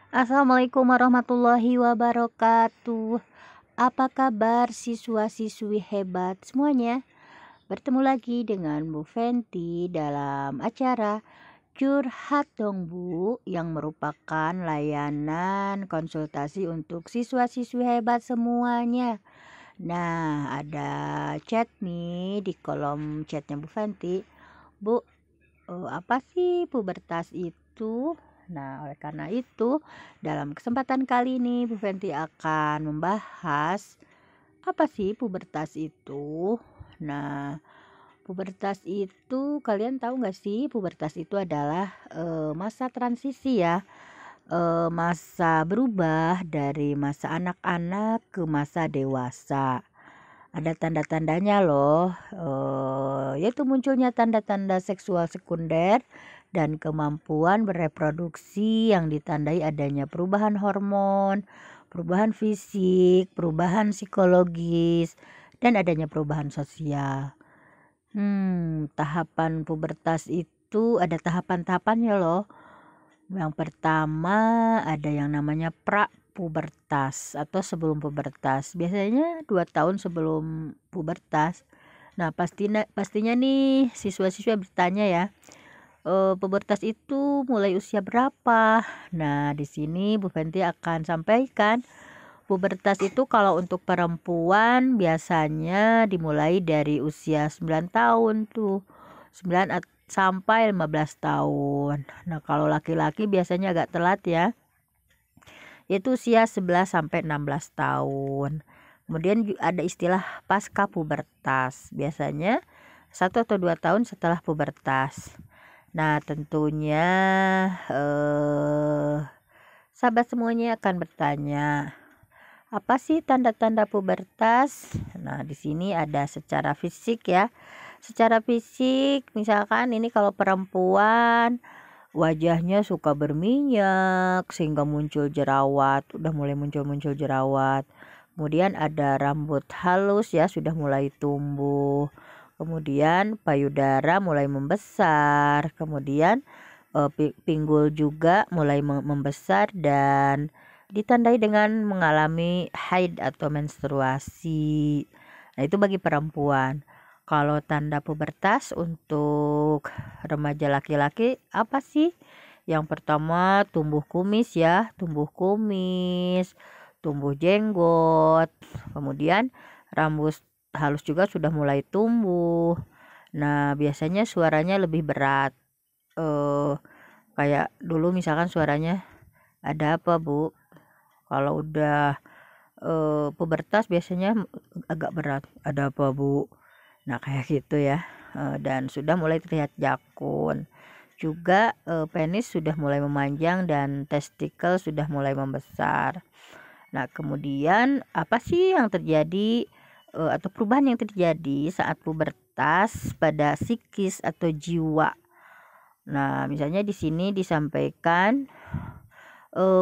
Assalamualaikum warahmatullahi wabarakatuh. Apa kabar siswa-siswi hebat semuanya? Bertemu lagi dengan Bu Fenty dalam acara Curhat Dong Bu, yang merupakan layanan konsultasi untuk siswa-siswi hebat semuanya. Nah, ada chat nih di kolom chatnya Bu Fenty. Bu, apa sih pubertas itu? Nah, oleh karena itu, dalam kesempatan kali ini Bu Fenty akan membahas apa sih pubertas itu. Nah, pubertas itu kalian tahu nggak sih? Pubertas itu adalah masa transisi ya, masa berubah dari masa anak-anak ke masa dewasa. Ada tanda-tandanya loh, yaitu munculnya tanda-tanda seksual sekunder dan kemampuan bereproduksi yang ditandai adanya perubahan hormon, perubahan fisik, perubahan psikologis, dan adanya perubahan sosial. Tahapan pubertas itu ada tahapan-tahapannya loh. Yang pertama ada yang namanya pubertas atau sebelum pubertas. Biasanya 2 tahun sebelum pubertas. Nah, pastinya nih siswa-siswa bertanya ya, pubertas itu mulai usia berapa? Nah, di sini Bu Fenty akan sampaikan pubertas itu kalau untuk perempuan biasanya dimulai dari usia 9 tahun tuh. 9 sampai 15 tahun. Nah, kalau laki-laki biasanya agak telat ya, yaitu usia 11 sampai 16 tahun. Kemudian ada istilah pasca pubertas, biasanya 1 atau 2 tahun setelah pubertas. Nah, tentunya sahabat semuanya akan bertanya, apa sih tanda-tanda pubertas? Nah, di sini ada secara fisik ya. Secara fisik, misalkan ini kalau perempuan wajahnya suka berminyak sehingga muncul jerawat, udah mulai muncul jerawat. Kemudian ada rambut halus ya, sudah mulai tumbuh. Kemudian payudara mulai membesar. Kemudian pinggul juga mulai membesar dan ditandai dengan mengalami haid atau menstruasi. Nah, itu bagi perempuan. Kalau tanda pubertas untuk remaja laki-laki apa sih? Yang pertama tumbuh kumis ya, tumbuh jenggot. Kemudian rambut halus juga sudah mulai tumbuh. Nah, biasanya suaranya lebih berat. Kayak dulu misalkan suaranya, ada apa Bu? Kalau udah pubertas biasanya agak berat. Ada apa Bu? Nah, kayak gitu ya. Dan sudah mulai terlihat jakun. Juga penis sudah mulai memanjang dan testikel sudah mulai membesar. Nah, kemudian apa sih yang terjadi atau perubahan yang terjadi saat pubertas pada psikis atau jiwa? Nah, misalnya di sini disampaikan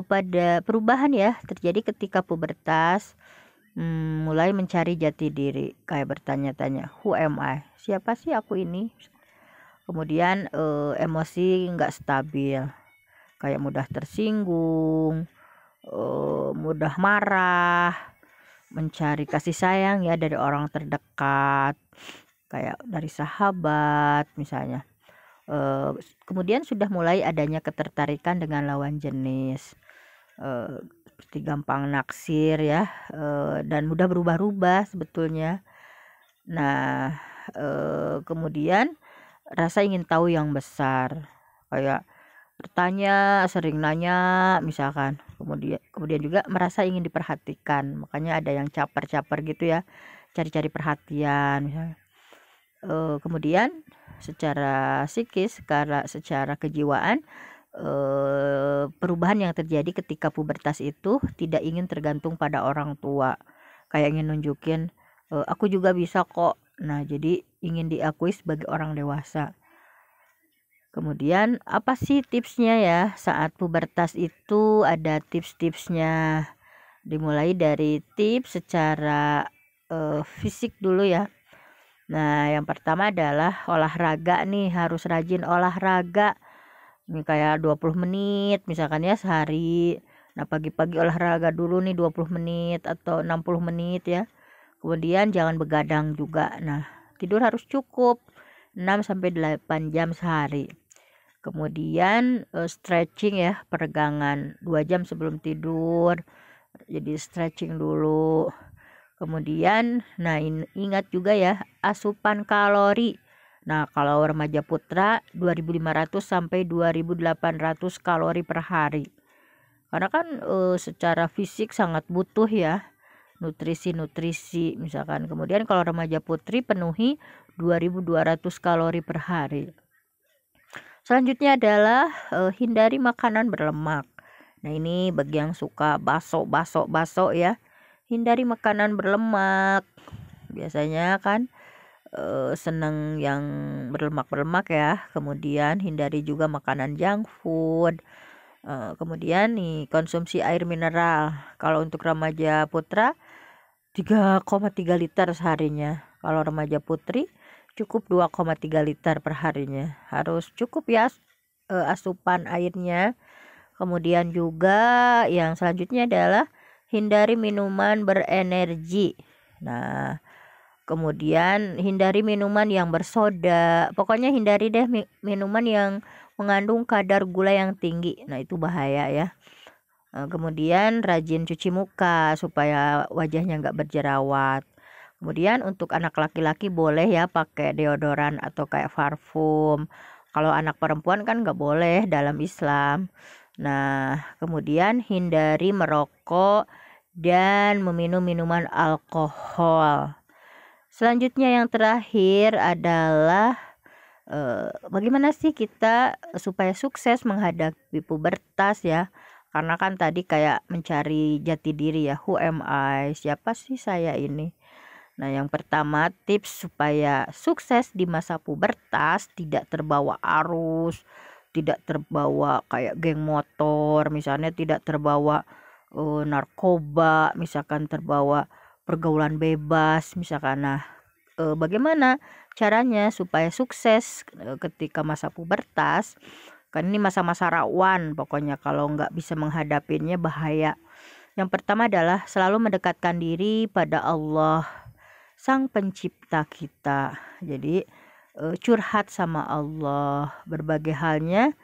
pada perubahan ya terjadi ketika pubertas, mulai mencari jati diri, kayak bertanya-tanya, who am I? Siapa sih aku ini? Kemudian emosi nggak stabil, kayak mudah tersinggung, mudah marah, mencari kasih sayang ya dari orang terdekat, kayak dari sahabat misalnya. Kemudian sudah mulai adanya ketertarikan dengan lawan jenis, seperti gampang naksir ya, dan mudah berubah-ubah sebetulnya. Nah, kemudian rasa ingin tahu yang besar, kayak bertanya, sering nanya misalkan. Kemudian juga merasa ingin diperhatikan, makanya ada yang caper-caper gitu ya, cari-cari perhatian misalnya. Kemudian secara psikis, secara kejiwaan, perubahan yang terjadi ketika pubertas itu tidak ingin tergantung pada orang tua, kayak ingin nunjukin aku juga bisa kok. Nah, jadi ingin diakui sebagai orang dewasa. Kemudian apa sih tipsnya ya saat pubertas itu? Ada tips-tipsnya, dimulai dari tips secara fisik dulu ya. Nah, yang pertama adalah olahraga nih, harus rajin olahraga. Ini kayak 20 menit misalkan ya sehari. Nah, pagi-pagi olahraga dulu nih 20 menit atau 60 menit ya. Kemudian jangan begadang juga. Nah, tidur harus cukup 6 sampai 8 jam sehari. Kemudian stretching ya, peregangan 2 jam sebelum tidur. Jadi stretching dulu. Kemudian, nah ingat juga ya, asupan kalori. Nah, kalau remaja putra 2.500 sampai 2.800 kalori per hari. Karena kan secara fisik sangat butuh ya nutrisi-nutrisi misalkan. Kemudian kalau remaja putri penuhi 2.200 kalori per hari. Selanjutnya adalah hindari makanan berlemak. Nah, ini bagi yang suka baso ya. Hindari makanan berlemak. Biasanya kan seneng yang berlemak ya. Kemudian hindari juga makanan junk food. Kemudian nih konsumsi air mineral. Kalau untuk remaja putra 3,3 liter seharinya. Kalau remaja putri cukup 2,3 liter per harinya. Harus cukup ya asupan airnya. Kemudian juga yang selanjutnya adalah hindari minuman berenergi. Nah, kemudian hindari minuman yang bersoda. Pokoknya hindari deh minuman yang mengandung kadar gula yang tinggi. Nah, itu bahaya ya. Kemudian rajin cuci muka supaya wajahnya nggak berjerawat. Kemudian untuk anak laki-laki boleh ya pakai deodoran atau kayak parfum. Kalau anak perempuan kan nggak boleh dalam Islam. Nah, kemudian hindari merokok dan meminum minuman alkohol. Selanjutnya yang terakhir adalah bagaimana sih kita supaya sukses menghadapi pubertas ya. Karena kan tadi kayak mencari jati diri ya, who am I, siapa sih saya ini. Nah, yang pertama tips supaya sukses di masa pubertas, tidak terbawa arus, tidak terbawa kayak geng motor, misalnya tidak terbawa narkoba, misalkan terbawa pergaulan bebas, misalkan. Nah, bagaimana caranya supaya sukses ketika masa pubertas? Kan ini masa-masa rawan, pokoknya kalau nggak bisa menghadapinya bahaya. Yang pertama adalah selalu mendekatkan diri pada Allah, Sang Pencipta kita. Jadi curhat sama Allah, berbagai halnya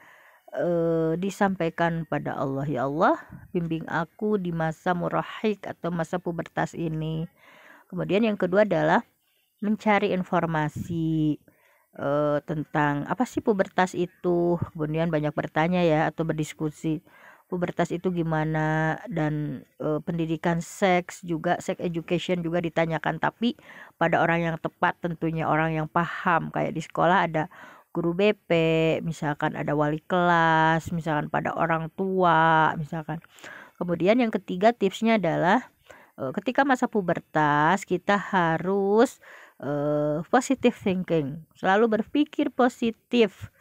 disampaikan pada Allah. Ya Allah, bimbing aku di masa murahik atau masa pubertas ini. Kemudian yang kedua adalah mencari informasi tentang apa sih pubertas itu. Kemudian banyak bertanya ya atau berdiskusi pubertas itu gimana, dan pendidikan seks juga, sex education juga ditanyakan, tapi pada orang yang tepat tentunya, orang yang paham. Kayak di sekolah ada guru BP, misalkan ada wali kelas, misalkan pada orang tua misalkan. Kemudian yang ketiga tipsnya adalah ketika masa pubertas kita harus positive thinking, selalu berpikir positif.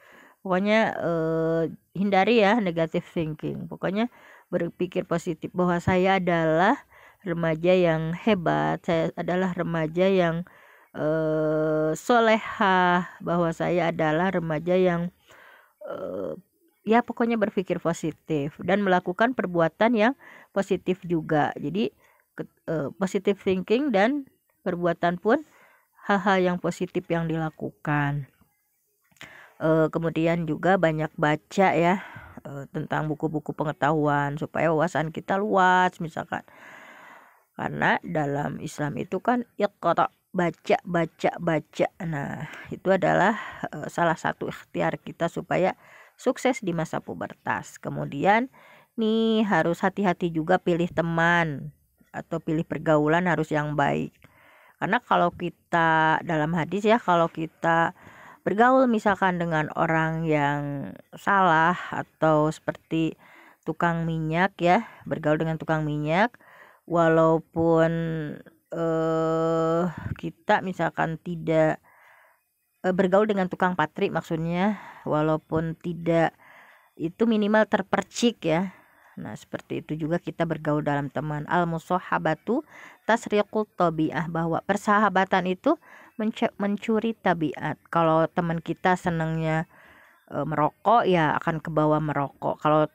Pokoknya hindari ya negative thinking. Pokoknya berpikir positif bahwa saya adalah remaja yang hebat, saya adalah remaja yang solehah, bahwa saya adalah remaja yang ya pokoknya berpikir positif dan melakukan perbuatan yang positif juga. Jadi positive thinking dan perbuatan pun hal-hal yang positif yang dilakukan. Kemudian juga banyak baca ya tentang buku-buku pengetahuan supaya wawasan kita luas misalkan. Karena dalam Islam itu kan iqra, baca. Nah, itu adalah salah satu ikhtiar kita supaya sukses di masa pubertas. Kemudian nih harus hati-hati juga pilih teman atau pilih pergaulan, harus yang baik. Karena kalau kita dalam hadis ya, kalau kita bergaul misalkan dengan orang yang salah atau seperti tukang minyak ya, bergaul dengan tukang minyak, walaupun kita misalkan tidak bergaul dengan tukang patri, maksudnya walaupun tidak, itu minimal terpercik ya. Nah, seperti itu juga kita bergaul dalam teman. Al-musahabatu tasriqut tabi'ah, bahwa persahabatan itu mencuri tabiat. Kalau teman kita senangnya merokok ya akan ke bawah merokok. Kalau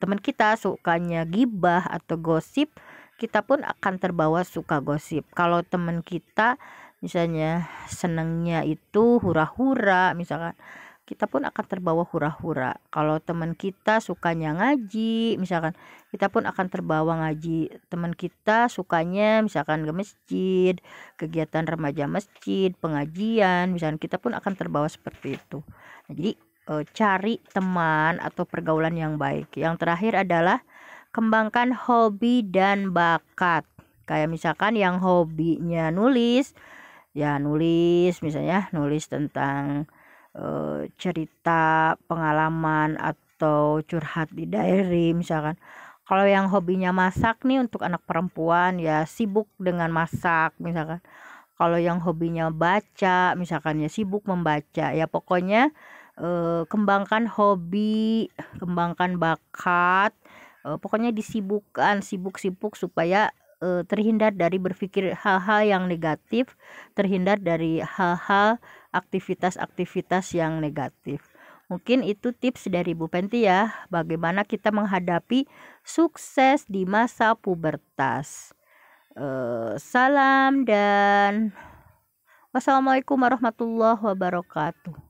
teman kita sukanya gibah atau gosip, kita pun akan terbawa suka gosip. Kalau teman kita misalnya senangnya itu hura-hura misalkan, kita pun akan terbawa hura-hura. Kalau teman kita sukanya ngaji misalkan, kita pun akan terbawa ngaji. Teman kita sukanya misalkan ke masjid, kegiatan remaja masjid, pengajian misalkan, kita pun akan terbawa seperti itu. Nah, jadi cari teman atau pergaulan yang baik. Yang terakhir adalah kembangkan hobi dan bakat. Kayak misalkan yang hobinya nulis, ya nulis misalnya nulis tentang cerita pengalaman atau curhat di diary misalkan. Kalau yang hobinya masak nih untuk anak perempuan, ya sibuk dengan masak misalkan. Kalau yang hobinya baca misalkan, ya sibuk membaca. Ya pokoknya kembangkan hobi, kembangkan bakat, pokoknya disibukkan, sibuk-sibuk supaya terhindar dari berpikir hal-hal yang negatif, terhindar dari hal-hal aktivitas-aktivitas yang negatif. Mungkin itu tips dari Bu Penti ya, bagaimana kita menghadapi sukses di masa pubertas. Salam dan wassalamualaikum warahmatullahi wabarakatuh.